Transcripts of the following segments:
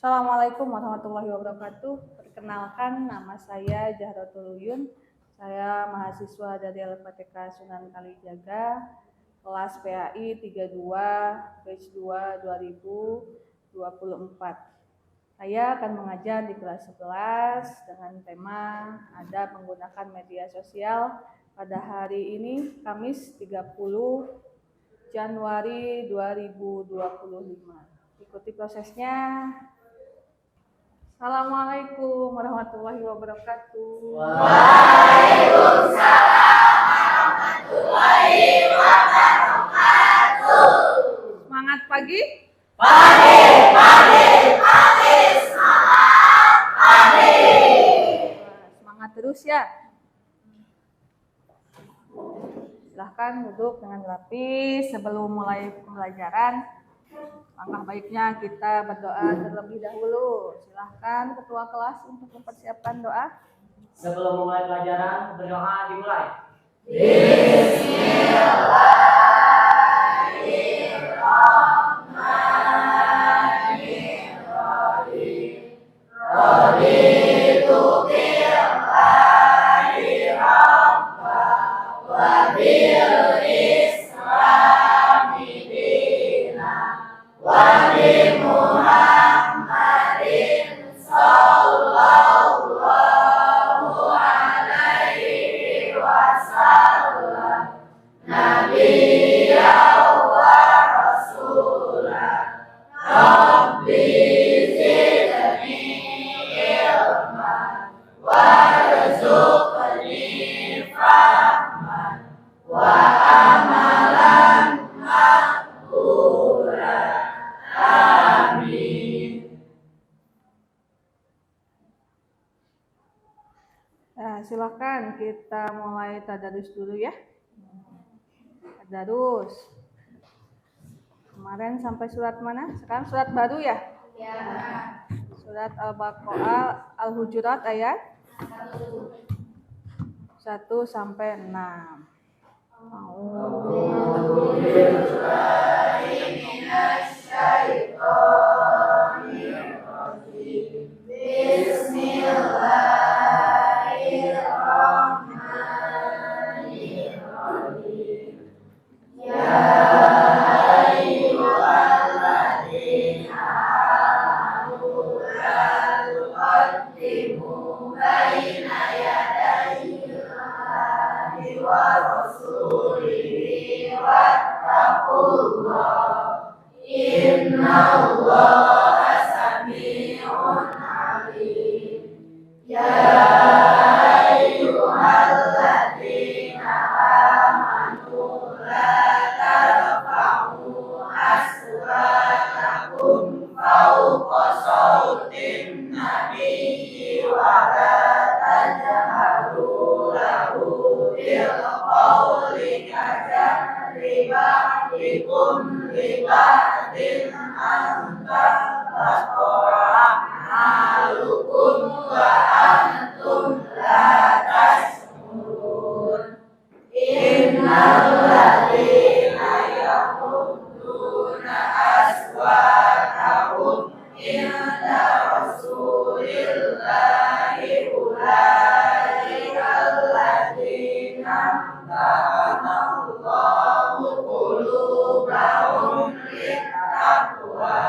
Assalamualaikum warahmatullahi wabarakatuh. Perkenalkan, nama saya Jahratul Uyun. Saya mahasiswa dari LPTK Sunan Kalijaga, kelas PAI 32, batch 2 2024. Saya akan mengajar di kelas 11 dengan tema adab menggunakan media sosial pada hari ini, Kamis 30 Januari 2025. Ikuti prosesnya. Assalamualaikum warahmatullahi wabarakatuh. Waalaikumsalam warahmatullahi wabarakatuh. Semangat pagi. Semangat pagi. Semangat terus ya. Silahkan duduk dengan rapi. Sebelum mulai pembelajaran, langkah baiknya kita berdoa terlebih dahulu. Silahkan ketua kelas untuk mempersiapkan doa. Sebelum memulai pelajaran, berdoa dimulai. Bismillahirrahmanirrahim. Raditu billahi rabba wa bil islami dina wa bi Muhammadin sallallahu alaihi wasallam nabiyyan wa rasulah. Rabbi zidni ilman warzuqni fahman wa amalan maqbula. Amin. Nah, silakan kita mulai tadarus dulu ya. Tadarus. Kemarin sampai surat mana? Sekarang surat baru ya? Ya. Surat Al-Baqarah, Al-Hujurat ayat 1 sampai 6. Bismillahirrahmanirrahim. Ya ayyuhalladzina amanu la tuqaddimu baina yadayillahi wa rasulihi wattaqullah. Innallaha sami'un alim. Ya ayyuhalladzina amanu la tarfa'u aswatakum fawqa sawtin nabiyyi wa la tajharu lahu bil qawli kajahri ba'dikum li ba'din an tahbata a'malukum wa antum la tashkurun. Innalladzina yaghudduna aswatahum inda rasulillahi ulaika alladzina amtahanallahu qulubahum littaqwa.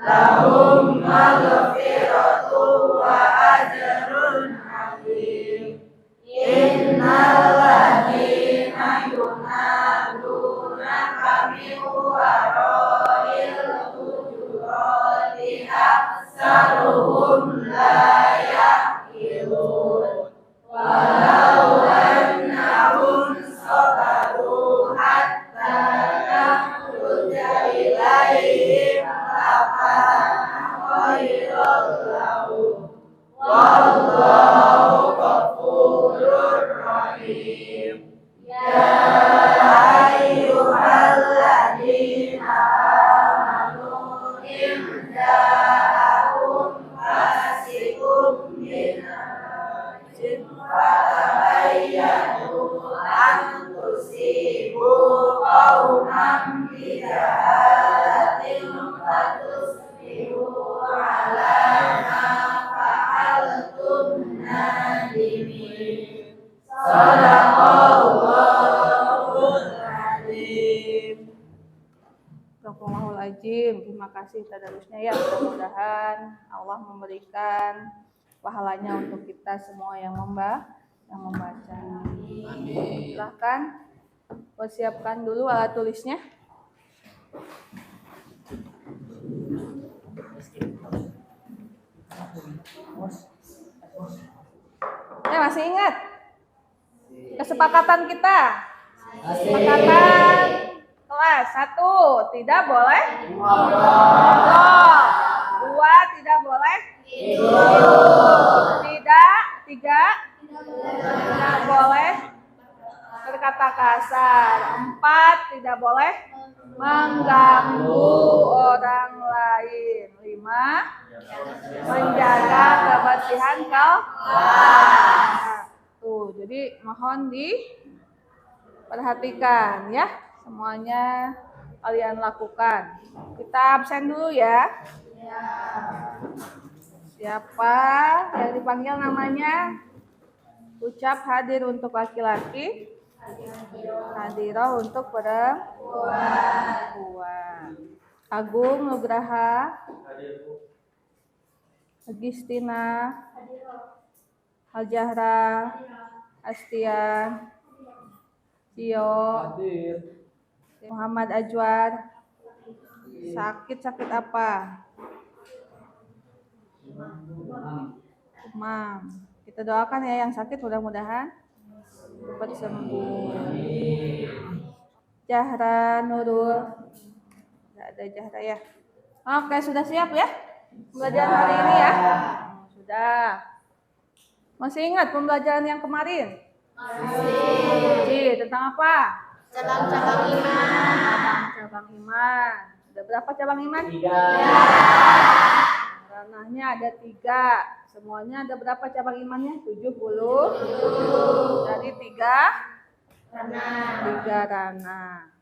Lahum maghfiratun wa ajrun azim. Innalladzina yunadunaka min wara'il hujurati aktsaruhum la ya'qilun. Walau annahum sabaru hatta takhruja ilaihim lakana khairan lahum. Wallahu ghafurur rahim. Ya ayyuhalladzina amanu in ja'akum fasiqun binaba'in fatabayyanu an tusibu qauman bijahalatin fatusbihu kasih tadarusnya ya. Mudah-mudahan Allah memberikan pahalanya untuk kita semua yang membaca. Silahkan persiapkan dulu alat tulisnya. Masih ingat kesepakatan kita? Kesepakatan kelas 1 tidak boleh ngobrol, 2 tidak boleh tidak boleh berkata kasar, 4 tidak boleh mengganggu orang lain, 5 menjaga kebersihan kelas. Tuh, jadi mohon diperhatikan ya, semuanya kalian lakukan. Kita absen dulu ya. Siapa yang dipanggil namanya? Ucap hadir untuk laki-laki, hadiroh untuk perempuan. Agung Nugraha, Agustina, Aljahra, Astian, Cio, Muhammad Ajwar. Sakit apa? Demam. Kita doakan ya yang sakit, mudah-mudahan cepat sembuh. Jahra Nurul, tidak ada Jahra ya. Oke, sudah siap ya pembelajaran hari ini ya? Sudah. Masih ingat pembelajaran yang kemarin? Masih. Tentang apa? Cabang-cabang iman. Cabang iman. Ada berapa cabang iman? 3. Ranahnya ada 3. Semuanya ada berapa cabang imannya? 70. Dari 3 ranah.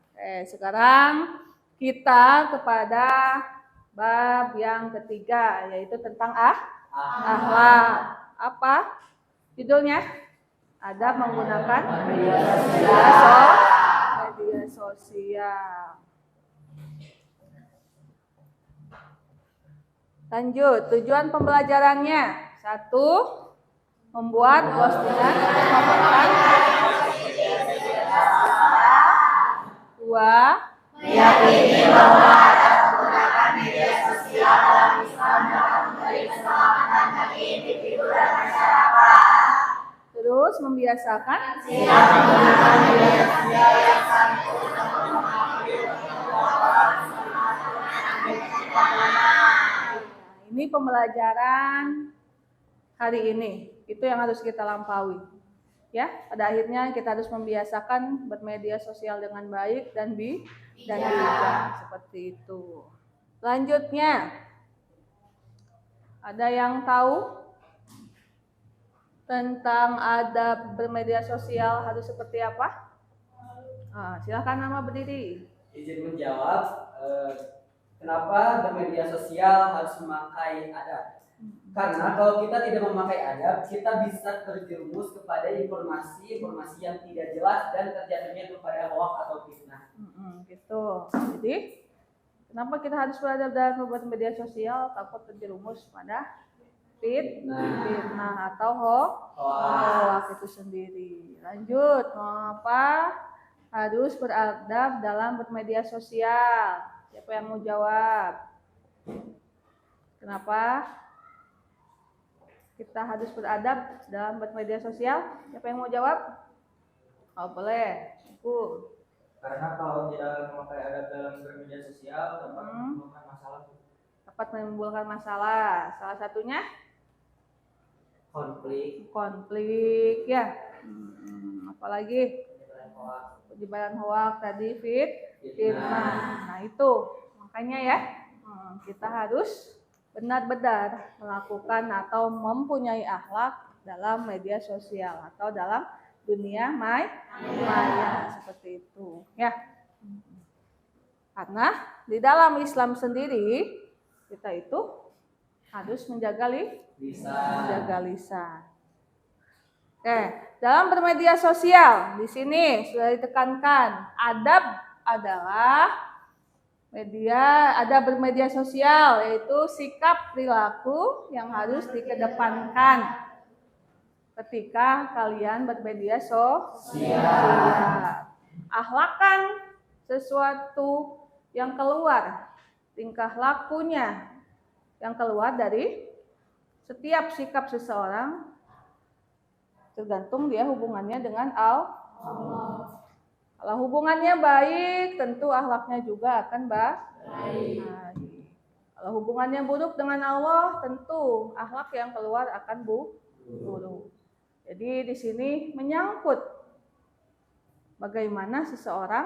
Sekarang kita kepada bab yang ketiga, yaitu tentang akhlak. Apa judulnya? Adab menggunakan media sosial. Lanjut, tujuan pembelajarannya. 1. Membuat postingan pemaparan. 2. Meyakini bahwa adab menggunakan media sosial dalam Islam dapat memberi keselamatan bagi individu dan masyarakat. Terus membiasakan Siap menggunakan media sosial yang santun Ini pembelajaran hari ini. Itu yang harus kita lampaui. Ya, pada akhirnya kita harus membiasakan bermedia sosial dengan baik dan bijak seperti itu. Selanjutnya, ada yang tahu tentang adab bermedia sosial harus seperti apa? Silakan nama berdiri. Izin menjawab, kenapa bermedia sosial harus memakai adab? Karena kalau kita tidak memakai adab, kita bisa terjerumus kepada informasi yang tidak jelas dan terjatuhnya kepada hoax atau fitnah. Gitu. Jadi, kenapa kita harus beradab dalam membuat media sosial? Takut terjerumus pada fitnah atau hoax itu sendiri. Lanjut, mengapa harus beradab dalam bermedia sosial? Siapa yang mau jawab? Kenapa kita harus beradab dalam bermedia sosial? Siapa yang mau jawab? Oh, boleh. Bu. Karena kalau tidak memakai adab dalam bermedia sosial dapat menimbulkan masalah. Dapat menimbulkan masalah. Salah satunya konflik ya. Apalagi penyebaran hoax tadi, fitnah. Nah itu makanya ya, kita harus benar-benar melakukan atau mempunyai akhlak dalam media sosial atau dalam dunia maya seperti itu ya. Karena di dalam Islam sendiri kita itu harus menjaga lisan. Dalam bermedia sosial di sini sudah ditekankan adab adalah Media, ada bermedia sosial, yaitu sikap perilaku yang harus dikedepankan ketika kalian bermedia sosial. Akhlakan sesuatu yang keluar, tingkah lakunya yang keluar dari setiap sikap seseorang tergantung dia hubungannya dengan Allah. Kalau hubungannya baik, tentu akhlaknya juga akan baik. Kalau hubungannya buruk dengan Allah, tentu akhlak yang keluar akan buruk. Jadi di sini menyangkut bagaimana seseorang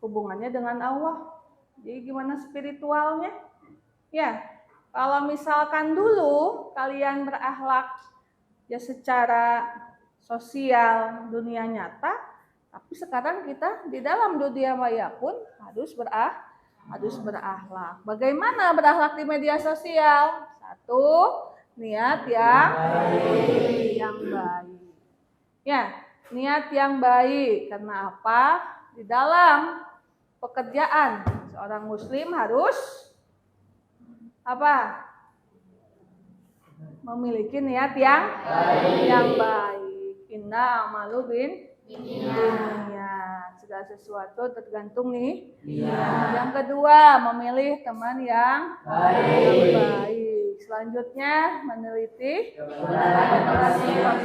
hubungannya dengan Allah. Jadi gimana spiritualnya? Ya, kalau misalkan dulu kalian berakhlak ya secara sosial dunia nyata, tapi sekarang kita di dalam dunia maya pun harus berakhlak. Bagaimana berakhlak di media sosial? Satu, niat yang baik. Ya, niat yang baik. Karena apa? Di dalam pekerjaan seorang muslim harus apa? Memiliki niat yang baik. Inna amalu bin niat. Segala sesuatu tergantung nih. Yang kedua, memilih teman yang baik. Selanjutnya, meneliti informasi yang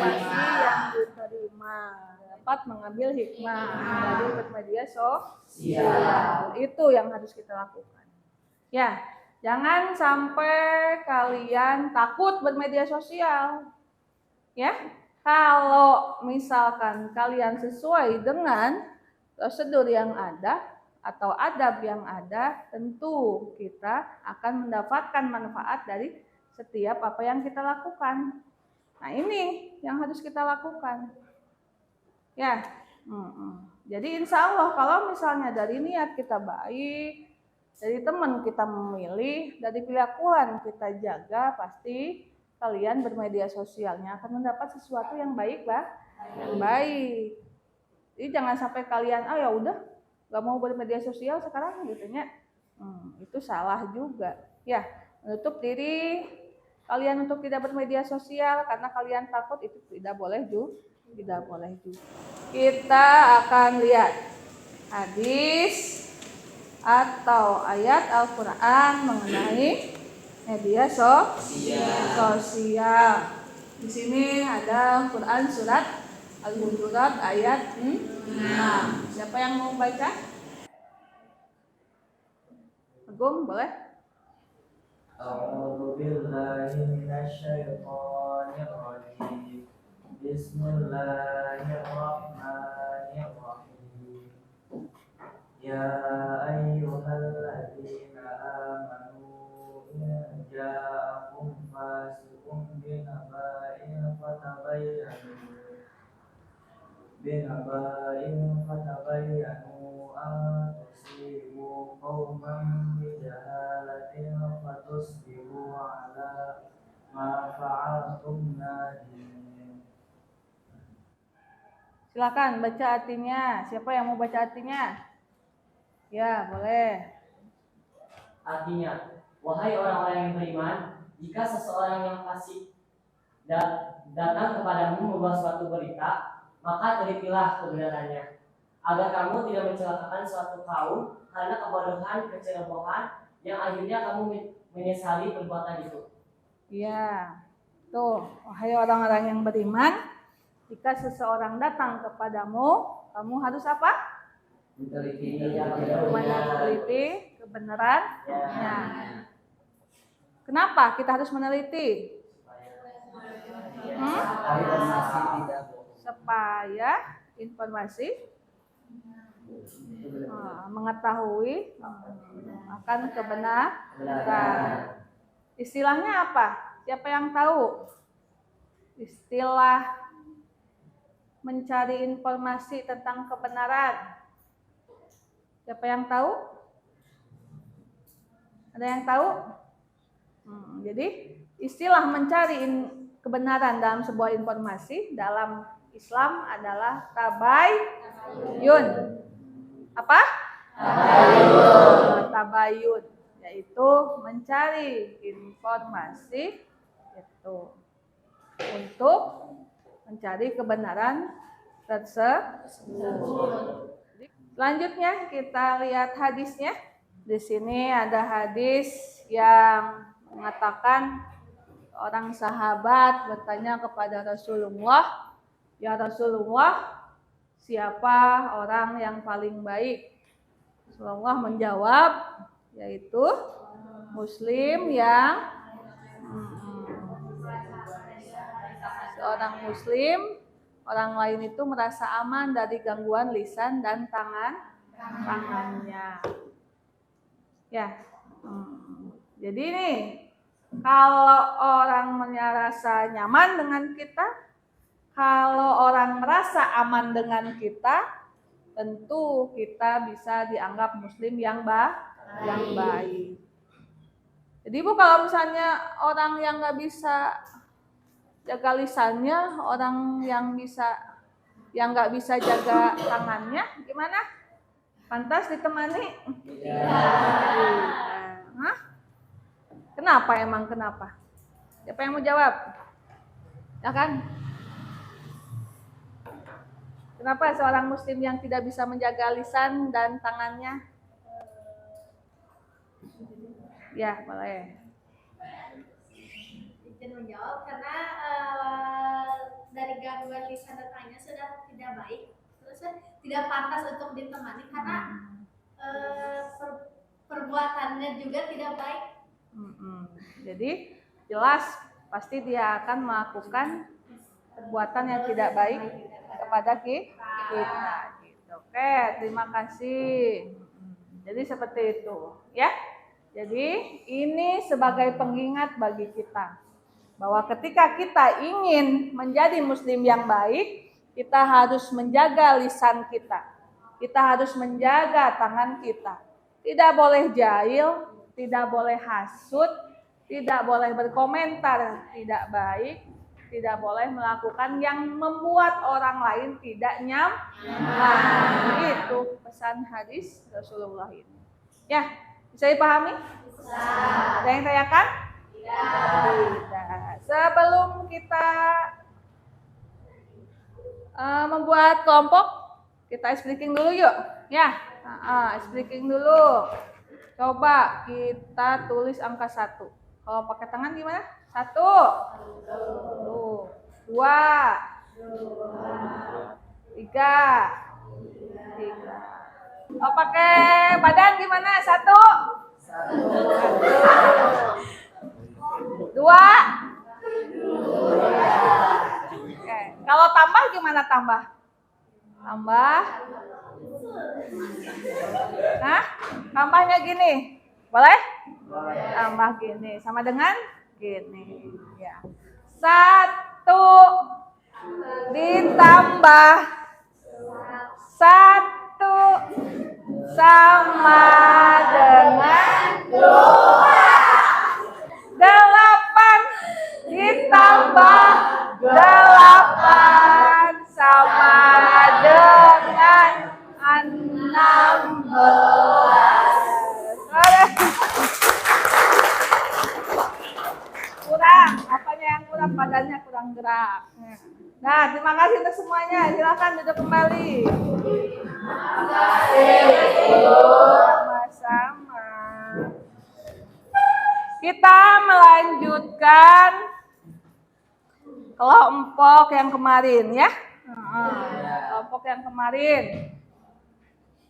diterima. Dapat mengambil hikmah dari bermedia sosial. Itu yang harus kita lakukan. Ya, jangan sampai kalian takut bermedia sosial. Ya, kalau misalkan kalian sesuai dengan prosedur yang ada atau adab yang ada, tentu kita akan mendapatkan manfaat dari setiap apa yang kita lakukan. Nah, ini yang harus kita lakukan. Ya, jadi insya Allah kalau misalnya dari niat kita baik, dari teman kita memilih, dari perilakuan kita jaga, pasti kalian bermedia sosialnya akan mendapat sesuatu yang baik, yang baik. Jadi jangan sampai kalian, ya udah, gak mau bermedia sosial sekarang gitunya, itu salah juga. Ya, menutup diri kalian untuk tidak bermedia sosial karena kalian takut, itu tidak boleh juga. Kita akan lihat hadis atau ayat Al-Quran mengenai media sosial. Di sini ada Quran surat Al-Hujurat ayat 6. Siapa yang mau baca? Agung, boleh? A'udzu billahi minasyaitonir rajim. Bismillahirrahmanirrahim. Ya ayyuhalladzina amanu in ja'akum fasiqun binaba'in fatabayyanu an tusibu qauman bijahalatin fatusbihu ala ma fa'altum nadimin. Silakan baca artinya. Siapa yang mau baca artinya? Ya, boleh. Artinya, wahai orang-orang yang beriman, jika seseorang yang fasik datang kepadamu membawa suatu berita, maka telitilah kebenarannya, agar kamu tidak mencelakakan suatu kaum karena kebodohan, kecerobohan yang akhirnya kamu menyesali perbuatan itu. Ya, tuh, wahai orang-orang yang beriman, jika seseorang datang kepadamu, kamu harus apa? Meneliti kebenarannya. Kenapa kita harus meneliti? Supaya informasi mengetahui akan kebenaran. Istilahnya apa? Siapa yang tahu? Istilah mencari informasi tentang kebenaran. Siapa yang tahu? Ada yang tahu? Jadi istilah mencari kebenaran dalam sebuah informasi dalam Islam adalah tabayyun. Apa? tabayun, yaitu mencari informasi itu untuk mencari kebenaran tersebut. Selanjutnya kita lihat hadisnya. Di sini ada hadis yang mengatakan orang sahabat bertanya kepada Rasulullah, "Ya Rasulullah, siapa orang yang paling baik?" Rasulullah menjawab, yaitu Muslim yang seorang Muslim, orang lain itu merasa aman dari gangguan lisan dan tangannya. Ya, jadi nih, kalau orang merasa nyaman dengan kita, kalau orang merasa aman dengan kita, tentu kita bisa dianggap Muslim yang baik. Jadi Bu, kalau misalnya orang yang nggak bisa jaga lisannya, orang yang nggak bisa jaga tangannya, gimana? Pantas ditemani? Hah? Kenapa emang kenapa? Siapa yang mau jawab? Ya kan? Kenapa seorang Muslim yang tidak bisa menjaga lisan dan tangannya? Ya, boleh. Izin menjawab karena dari gangguan lisan dan tangannya sudah tidak baik, terus tidak pantas untuk ditemani karena perbuatannya juga tidak baik. Jadi jelas pasti dia akan melakukan perbuatan yang tidak baik kepada kita. Gitu. Oke, terima kasih. Jadi seperti itu, ya. Jadi ini sebagai pengingat bagi kita bahwa ketika kita ingin menjadi Muslim yang baik, kita harus menjaga lisan kita. Kita harus menjaga tangan kita. Tidak boleh jahil, tidak boleh hasut, tidak boleh berkomentar tidak baik, tidak boleh melakukan yang membuat orang lain tidak nyaman. Itu pesan hadis Rasulullah ini. Ya, bisa dipahami? Ada yang tanyakan? Tidak. Sebelum kita membuat kelompok, kita speaking dulu yuk. Ya, speaking dulu. Coba kita tulis angka 1. Kalau pakai tangan gimana? 1, 2, 3. Kalau pakai badan gimana? 1, 2. Oke. Kalau tambah gimana tambah? Tambah. Nah, tambahnya gini. Boleh? Tambah gini. Sama dengan gini. Ya. 1 ditambah 1 sama dengan 8 ditambah 8 sama dengan 16. Kurang, apanya yang kurang? Badannya kurang gerak. Nah, terima kasih untuk semuanya. Silakan duduk kembali. Terima kasih. Sama-sama. Kita melanjutkan kelompok yang kemarin ya. Kelompok yang kemarin.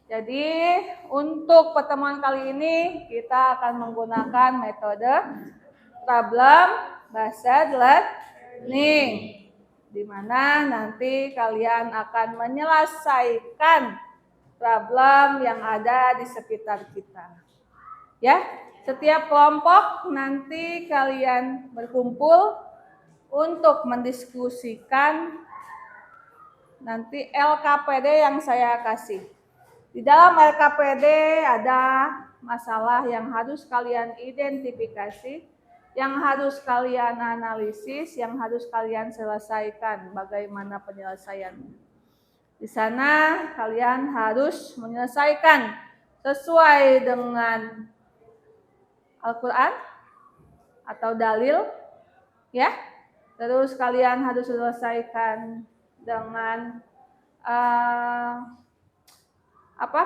Jadi untuk pertemuan kali ini kita akan menggunakan metode problem based learning, di mana nanti kalian akan menyelesaikan problem yang ada di sekitar kita. Ya, setiap kelompok nanti kalian berkumpul untuk mendiskusikan nanti LKPD yang saya kasih. Di dalam LKPD ada masalah yang harus kalian identifikasi, yang harus kalian analisis, yang harus kalian selesaikan bagaimana penyelesaiannya. Di sana kalian harus menyelesaikan sesuai dengan Al-Quran atau dalil, ya. Terus kalian harus selesaikan dengan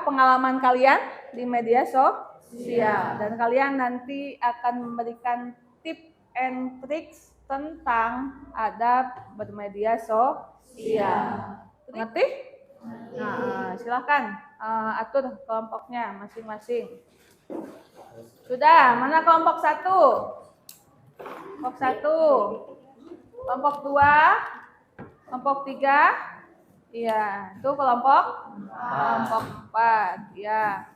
pengalaman kalian di media sosial, dan kalian nanti akan memberikan tips and tricks tentang adab bermedia sosial. Ngerti? Nah, silakan atur kelompoknya masing-masing. Sudah, mana kelompok 1? Kelompok 1, kelompok 2, kelompok 3. Iya, itu kelompok 4. Ya.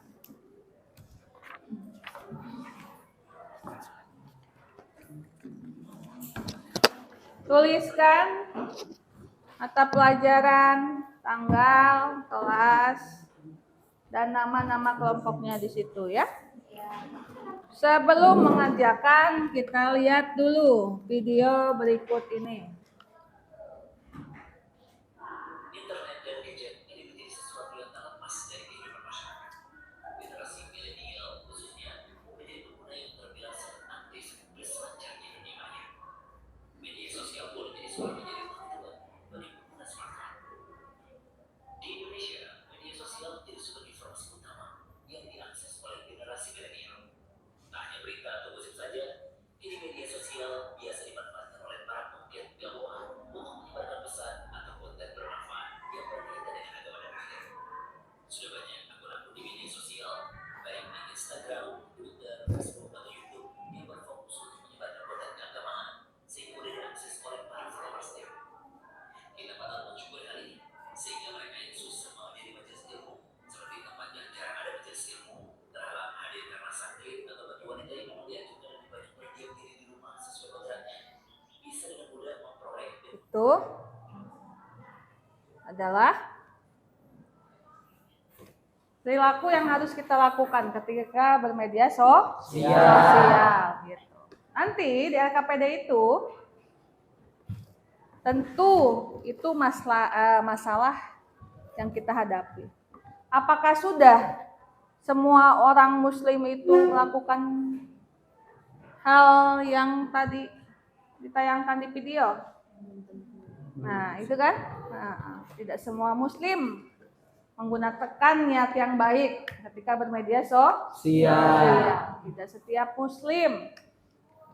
Tuliskan mata pelajaran, tanggal, kelas, dan nama-nama kelompoknya di situ ya. Sebelum mengerjakan, kita lihat dulu video berikut ini. Internet dan gadget ini menjadi sesuatu yang tak lepas dari kehidupan masyarakat. Generasi milenial khususnya menjadi pengguna yang terbilang sangat aktif berselancar di dunia maya. Media sosial pun menjadi suatu menjadi kebutuhan bagi pengguna smartphone. Di Indonesia, media sosial menjadi sumber informasi utama yang diakses oleh generasi milenial. Tak hanya berita atau gosip saja, kini media sosial biasa dimanfaatkan oleh para penggiat dakwah untuk menyebarkan pesan atau konten bermanfaat yang berkaitan dengan agama dan akhirat. Sudah banyak akun-akun di media sosial, baik di Instagram, Twitter, Facebook, atau YouTube yang berfokus untuk menyebarkan konten keagamaan sehingga mudah diakses oleh para followersnya. Kita patut mensyukuri hal ini sehingga mereka yang susah menghadiri majelis ilmu seperti tempat yang jarang ada majelis ilmu terhalang hadir karena sakit atau bagi wanita yang memang dianjurkan lebih banyak berdiam diri di rumah sesuai kodratnya bisa dengan mudah memperoleh Itu adalah perilaku yang harus kita lakukan ketika bermedia sosial gitu. Nanti di LKPD itu tentu itu masalah yang kita hadapi. Apakah sudah semua orang muslim itu melakukan hal yang tadi ditayangkan di video? Nah, itu kan? Nah, tidak semua muslim menggunakan niat yang baik ketika bermedia sosial. Tidak setiap muslim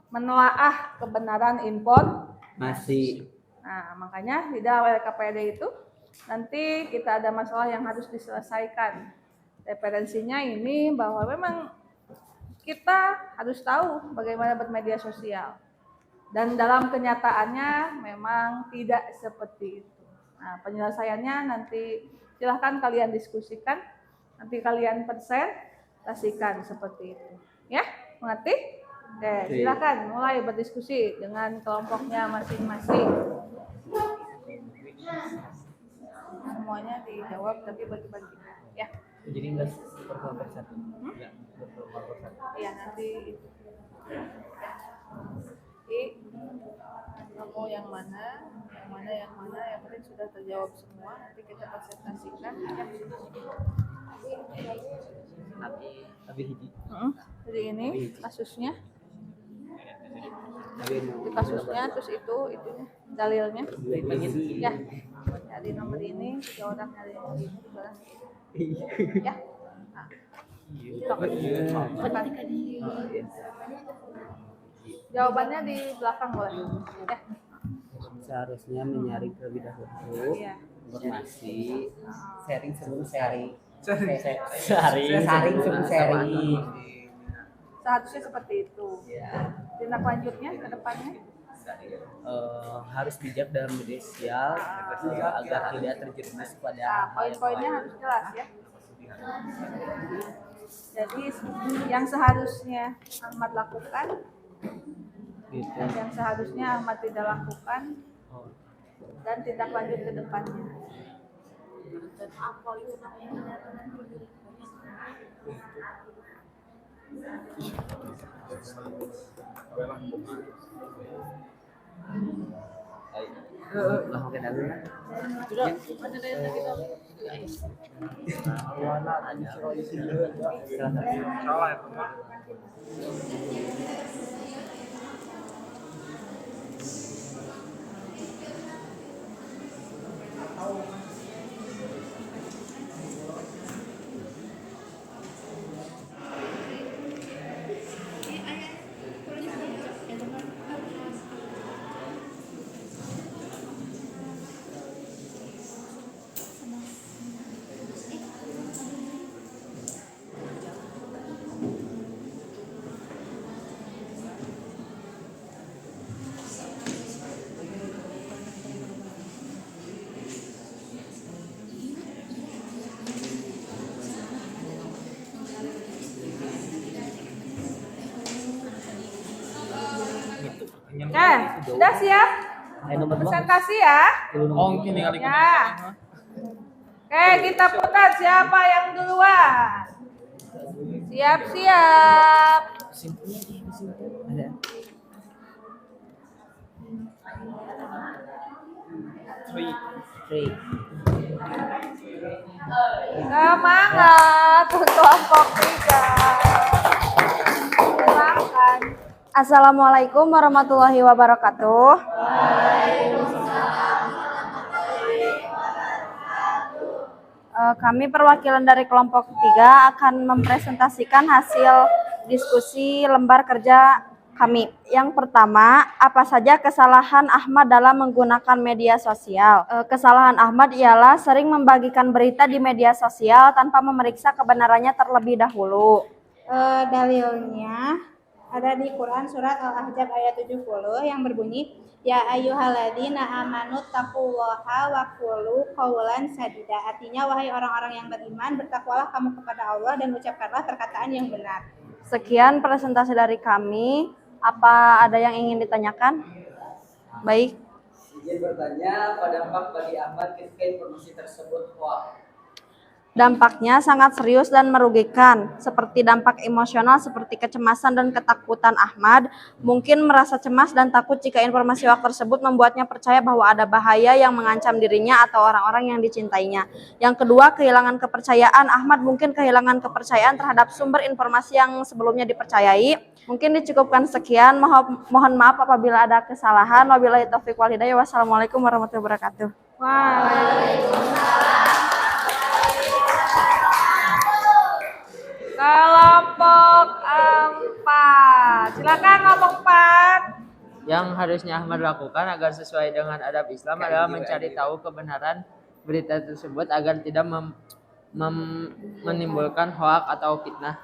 menelaah kebenaran informasi. Nah, makanya di dalam LKPD itu nanti kita ada masalah yang harus diselesaikan. Referensinya ini bahwa memang kita harus tahu bagaimana bermedia sosial. Dan dalam kenyataannya memang tidak seperti itu. Nah, penyelesaiannya nanti silahkan kalian diskusikan, nanti kalian presentasikan seperti itu. Ya, mengerti? Oke, silakan mulai berdiskusi dengan kelompoknya masing-masing. Semuanya dijawab tapi bagi-bagi. Ya. Jadi enggak berkelompok satu. Enggak berkelompok satu. Iya, nanti itu. Jadi, kamu yang mana, yang penting sudah terjawab semua. Nanti kita presentasikan. Tapi hiji. Jadi ini kasusnya. Di kasusnya, terus itunya dalilnya. Ya. Jadi nomor ini 3 orang dari ini 3 orang. Ya. Nah. Jawabannya di belakang boleh. Ya. Seharusnya menyaring terlebih dahulu informasi, sharing sebelum sharing. Sharing sebelum sharing. Seharusnya seperti itu. Ya. Tindak lanjutnya ke depannya Harus bijak dalam media sosial agar tidak terjerumus pada poin-poinnya harus jelas ya. Jadi yang seharusnya Ahmad lakukan gitu. dan yang seharusnya Ahmad tidak lakukan dan tindak lanjut ke depannya. Dan apa itu namanya? Lah mungkin ada. Oke, sudah siap? Presentasi ya? Oh, mungkin tinggal Ya. Oke, kita putar siapa yang duluan. Siap-siap. Semangat untuk kelompok 3. Silakan. Assalamualaikum warahmatullahi wabarakatuh. Kami perwakilan dari kelompok 3 akan mempresentasikan hasil diskusi lembar kerja kami. Yang pertama, apa saja kesalahan Ahmad dalam menggunakan media sosial? Kesalahan Ahmad ialah sering membagikan berita di media sosial tanpa memeriksa kebenarannya terlebih dahulu. Dalilnya ada di Quran surat Al-Ahzab ayat 70 yang berbunyi ya ayyuhalladzina amanu taqullaha wa qulu qawlan sadida. Artinya wahai orang-orang yang beriman, bertakwalah kamu kepada Allah dan ucapkanlah perkataan yang benar. Sekian presentasi dari kami. Apa ada yang ingin ditanyakan? Baik. Izin bertanya, apa dampak bagi Ahmad ketika informasi tersebut hoax? Dampaknya sangat serius dan merugikan, seperti dampak emosional seperti kecemasan dan ketakutan Ahmad. Mungkin merasa cemas dan takut jika informasi hoax tersebut membuatnya percaya bahwa ada bahaya yang mengancam dirinya atau orang-orang yang dicintainya. Yang kedua, kehilangan kepercayaan. Ahmad mungkin kehilangan kepercayaan terhadap sumber informasi yang sebelumnya dipercayai. Mungkin dicukupkan sekian. Mohon maaf apabila ada kesalahan. Wabillahi taufiq wal hidayah. Wassalamualaikum warahmatullahi wabarakatuh. Kelompok 4. Silakan kelompok 4. Yang harusnya Ahmad lakukan agar sesuai dengan adab Islam adalah mencari tahu kebenaran berita tersebut agar tidak menimbulkan hoak atau fitnah.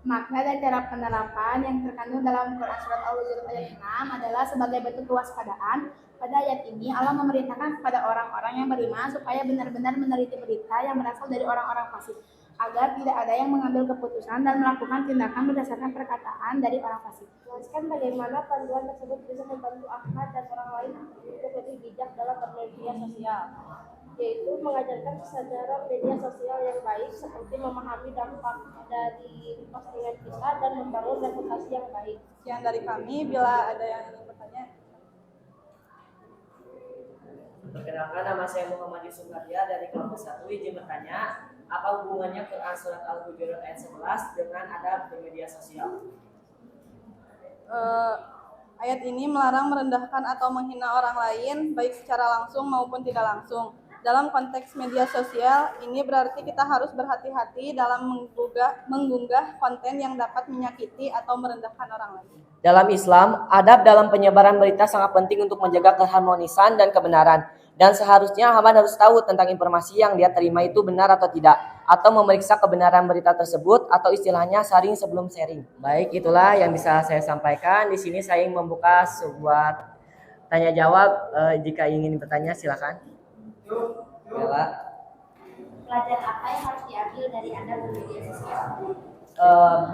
Makna dan cara penerapan yang terkandung dalam Quran surat Al-Zukhruf ayat 6 adalah sebagai bentuk kewaspadaan. Pada ayat ini Allah memerintahkan kepada orang-orang yang beriman supaya benar-benar meneliti berita yang berasal dari orang-orang fasik, agar tidak ada yang mengambil keputusan dan melakukan tindakan berdasarkan perkataan dari orang fasik. Jelaskan bagaimana panduan tersebut bisa membantu Ahmad dan orang lain untuk lebih bijak dalam bermedia sosial, yaitu mengajarkan kesadaran media sosial yang baik seperti memahami dampak dari postingan kita dan membangun reputasi yang baik. Sekian dari kami. Bila ada yang ingin bertanya. Perkenalkan, nama saya Muhammad Yusuf Nadia dari kelompok 1. Izin bertanya, apa hubungannya Quran surat Al-Hujurat ayat 11 dengan adab di media sosial? Ayat ini melarang merendahkan atau menghina orang lain, baik secara langsung maupun tidak langsung. Dalam konteks media sosial, ini berarti kita harus berhati-hati dalam mengunggah konten yang dapat menyakiti atau merendahkan orang lain. Dalam Islam, adab dalam penyebaran berita sangat penting untuk menjaga keharmonisan dan kebenaran. Dan seharusnya Ahmad harus tahu tentang informasi yang dia terima itu benar atau tidak, atau memeriksa kebenaran berita tersebut, atau istilahnya saring sebelum sharing. Baik, itulah yang bisa saya sampaikan. Di sini saya ingin membuka sebuah tanya jawab. Jika ingin bertanya, silakan. Pelajaran apa yang harus diambil dari Anda bermedia sosial?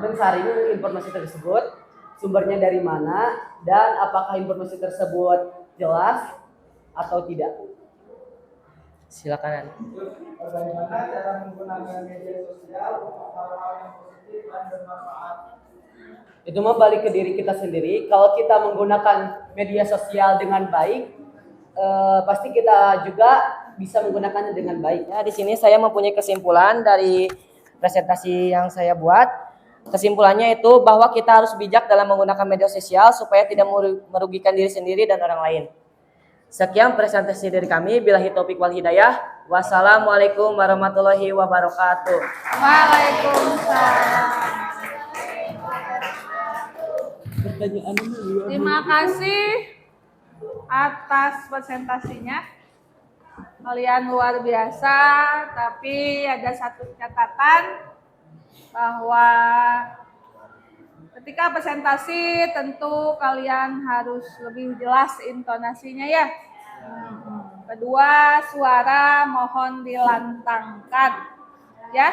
Mensaring informasi tersebut, sumbernya dari mana, dan apakah informasi tersebut jelas atau tidak. Silakan. Bagaimana cara menggunakan media sosial untuk hal-hal yang positif dan bermanfaat? Itu membalik ke diri kita sendiri. Kalau kita menggunakan media sosial dengan baik, pasti kita juga bisa menggunakannya dengan baik. Ya, di sini saya mempunyai kesimpulan dari presentasi yang saya buat. Kesimpulannya itu bahwa kita harus bijak dalam menggunakan media sosial supaya tidak merugikan diri sendiri dan orang lain. Sekian presentasi dari kami. Billahi taufik wal hidayah. Wassalamualaikum warahmatullahi wabarakatuh. Waalaikumsalam. Terima kasih atas presentasinya. Kalian luar biasa, tapi ada satu catatan bahwa ketika presentasi tentu kalian harus lebih jelas intonasinya ya. Kedua, suara mohon dilantangkan ya.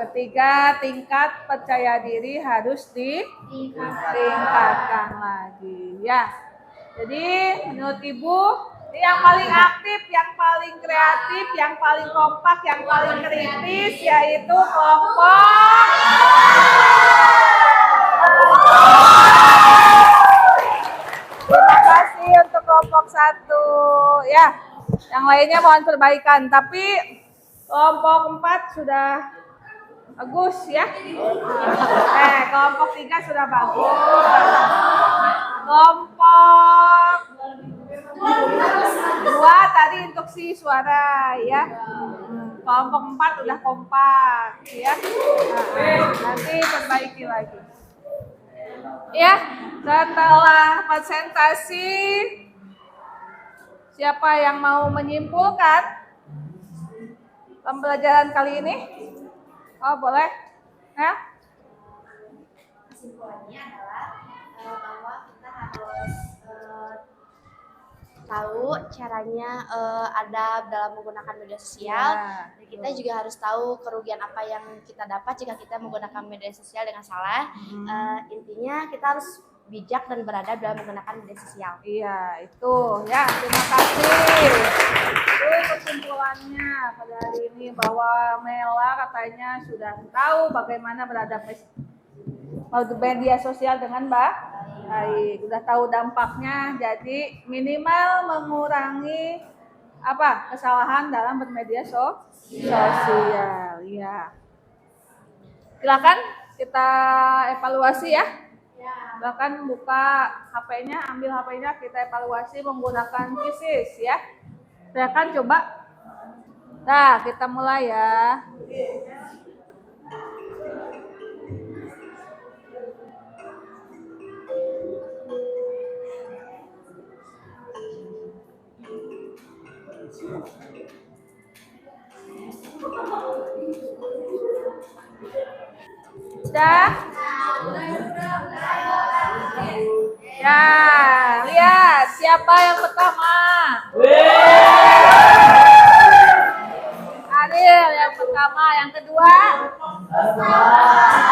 Ketiga, tingkat percaya diri harus ditingkatkan lagi ya. Jadi menurut Ibu, ini yang paling aktif, yang paling kreatif, yang paling kompak, yang paling kritis yaitu kelompok. Terima kasih untuk kelompok 1 ya. Yang lainnya mohon perbaikan, tapi kelompok 4 sudah bagus ya. Kelompok 3 sudah bagus. Kelompok 2 tadi instruksi suara ya. Kelompok 4 udah kompak ya. Nanti perbaiki lagi. Ya, setelah presentasi siapa yang mau menyimpulkan pembelajaran kali ini? Oh, boleh. Ya. Kesimpulannya adalah bahwa kita harus tahu caranya adab dalam menggunakan media sosial. Dan kita juga harus tahu kerugian apa yang kita dapat jika kita menggunakan media sosial dengan salah. Intinya kita harus bijak dan beradab dalam menggunakan media sosial. Iya, itu ya. Terima kasih. Itu kesimpulannya pada hari ini bahwa Mela katanya sudah tahu bagaimana beradab media sosial dengan baik. Sudah tahu dampaknya, jadi minimal mengurangi kesalahan dalam bermedia sosial. Ya. Silakan kita evaluasi ya. Bahkan buka HP-nya, ambil HP-nya, kita evaluasi menggunakan Quizzes ya. Silakan coba. Nah, kita mulai ya. Sudah? Ya, lihat siapa yang pertama. Ariel yang pertama, yang kedua.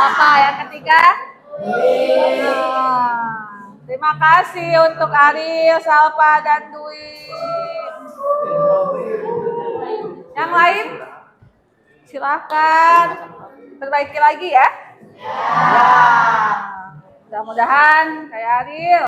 Apa yang ketiga? Terima kasih untuk Ariel, Salva, dan Dwi. Yang lain? Silakan perbaiki lagi ya. Mudah-mudahan kayak Ariel.